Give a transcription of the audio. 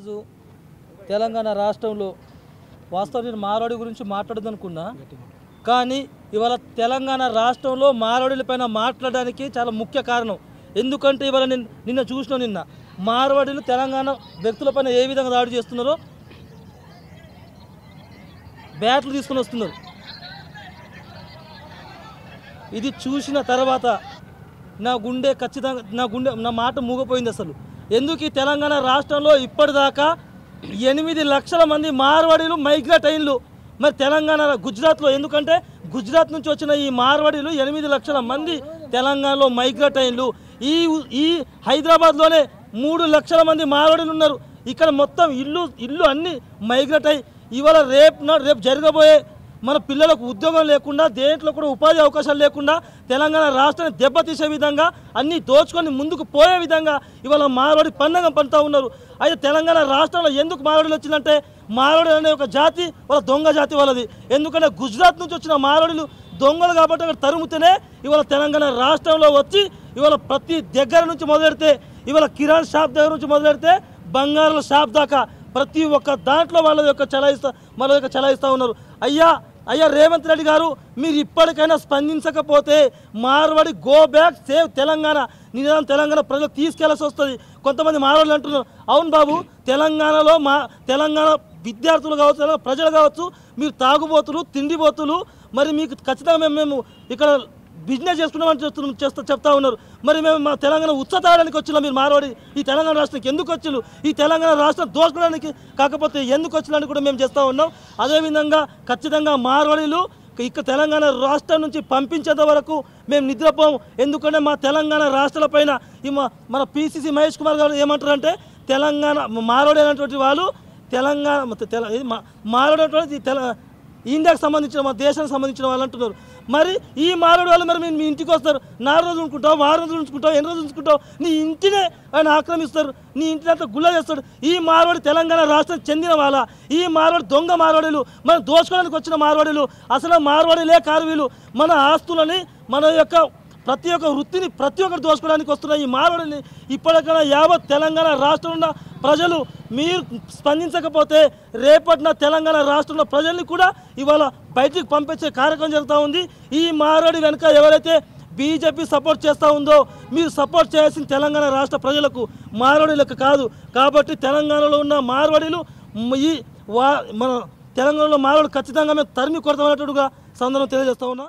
ఈరోజు తెలంగాణ రాష్ట్రంలో వాస్తవం నేను మార్వాడి గురించి మాట్లాడదనుకున్నా, కానీ ఇవాళ తెలంగాణ రాష్ట్రంలో మార్వాడిలపైన మాట్లాడడానికి చాలా ముఖ్య కారణం. ఎందుకంటే ఇవాళ నేను నిన్న చూసిన మార్వాడిలు తెలంగాణ వ్యక్తులపైన ఏ విధంగా దాడి చేస్తున్నారో బ్యాట్లు తీసుకుని వస్తున్నారు. ఇది చూసిన తర్వాత నా గుండె ఖచ్చితంగా నా మాట మూగపోయింది. అసలు ఎందుకు ఈ తెలంగాణ రాష్ట్రంలో ఇప్పటిదాకా 8 లక్షల మంది మార్వాడీలు మైగ్రేట్ అయిన్లు. మరి తెలంగాణ గుజరాత్లో, ఎందుకంటే గుజరాత్ నుంచి వచ్చిన ఈ మార్వాడీలు 8 లక్షల మంది తెలంగాణలో మైగ్రేట్ అయిన్లు. ఈ హైదరాబాద్లోనే 3 లక్షల మంది మార్వాడీలు ఉన్నారు. ఇక్కడ మొత్తం ఇల్లు అన్నీ మైగ్రేట్ అయ్యి ఇవాళ రేపు జరగబోయే మన పిల్లలకు ఉద్యోగం లేకుండా, దేంట్లో కూడా ఉపాధి అవకాశాలు లేకుండా తెలంగాణ రాష్ట్రాన్ని దెబ్బతీసే విధంగా, అన్నీ దోచుకొని ముందుకు పోయే విధంగా ఇవాళ మార్వాడి పండుగ పండుతూ ఉన్నారు. అయితే తెలంగాణ రాష్ట్రంలో ఎందుకు మార్వాడీలు వచ్చిందంటే, మార్వాడి అనే ఒక జాతి వాళ్ళ దొంగ జాతి వాళ్ళది. ఎందుకంటే గుజరాత్ నుంచి వచ్చిన మార్వాడీలు దొంగలు కాబట్టి అక్కడ తరుముతూనే ఇవాళ తెలంగాణ రాష్ట్రంలో వచ్చి ఇవాళ ప్రతి దగ్గర నుంచి మొదలెడితే, ఇవాళ కిరాణ్ షాప్ దగ్గర నుంచి మొదలెడితే బంగారాల షాప్ దాకా ప్రతి ఒక్క దాంట్లో వాళ్ళ యొక్క చలాయిస్తూ ఉన్నారు. అయ్యా రేవంత్ రెడ్డి గారు, మీరు ఇప్పటికైనా స్పందించకపోతే Marwadi go back save Telangana Nizam Telangana ప్రజలు తీసుకెళ్లాల్సి వస్తుంది. కొంతమంది మార్వాడులు అంటున్నారు, అవును బాబు, తెలంగాణలో తెలంగాణ విద్యార్థులు కావచ్చు, తెలంగాణ ప్రజలు కావచ్చు, మీరు తాగుబోతులు, తిండిబోతులు, మరి మీకు ఖచ్చితంగా మేము ఇక్కడ బిజినెస్ చేసుకున్నామని చెప్తా ఉన్నారు. మరి మేము మా తెలంగాణ ఉత్సతాడానికి వచ్చినాం. మీరు మార్వాడి ఈ తెలంగాణ రాష్ట్రానికి ఎందుకు వచ్చిలు? ఈ తెలంగాణ రాష్ట్రం దోచుకోవడానికి కాకపోతే ఎందుకు వచ్చిలని కూడా మేము చేస్తూ ఉన్నాం. అదేవిధంగా ఖచ్చితంగా మార్వాడీలు ఇక్కడ తెలంగాణ రాష్ట్రం నుంచి పంపించేంత వరకు మేము నిద్రపోము. ఎందుకంటే మా తెలంగాణ రాష్ట్రాలపైన మన పిసిసి మహేష్ కుమార్ గారు ఏమంటారంటే, తెలంగాణ మార్వాడి అనేటువంటి వాళ్ళు మార్వాడి అనేటువంటి ఇండియాకి సంబంధించిన, మా దేశానికి సంబంధించిన వాళ్ళు అంటున్నారు. మరి ఈ మార్వాడి వాళ్ళు మరి మీ ఇంటికి వస్తారు, 4 రోజులు ఉంచుకుంటావు, 6 రోజులు ఉంచుకుంటావు, 8 రోజులు ఉంచుకుంటావు, నీ ఇంటినే ఆయన ఆక్రమిస్తారు, నీ ఇంటిని అంతా గుల్ల చేస్తాడు. ఈ మార్వాడి తెలంగాణ రాష్ట్రానికి చెందిన వాళ్ళ, ఈ మార్వాడి దొంగ మార్వాడీలు, మనం దోచుకోవడానికి వచ్చిన మార్వాడీలు, అసలు మార్వాడీలే కారు వీళ్ళు. మన ఆస్తులని, మన యొక్క ప్రతి ఒక్క వృత్తిని ప్రతి ఒక్కరు దోచుకోవడానికి వస్తున్న ఈ మార్వాడిని ఇప్పటికైనా యావత్ తెలంగాణ రాష్ట్రంలో ఉన్న ప్రజలు మీరు స్పందించకపోతే రేపటిన తెలంగాణ రాష్ట్రంలో ప్రజల్ని కూడా ఇవాళ బయటికి పంపించే కార్యక్రమం జరుగుతూ ఉంది. ఈ మార్వాడి వెనుక ఎవరైతే బీజేపీ సపోర్ట్ చేస్తూ ఉందో, మీరు సపోర్ట్ చేయాల్సిన తెలంగాణ రాష్ట్ర ప్రజలకు, మార్వాడీలకు కాదు. కాబట్టి తెలంగాణలో ఉన్న మార్వాడీలు మన తెలంగాణలో మార్వాడీలు ఖచ్చితంగా మేము తరిమి కొడతామన్నట్టుగా సందర్భం తెలియజేస్తూ ఉన్నా.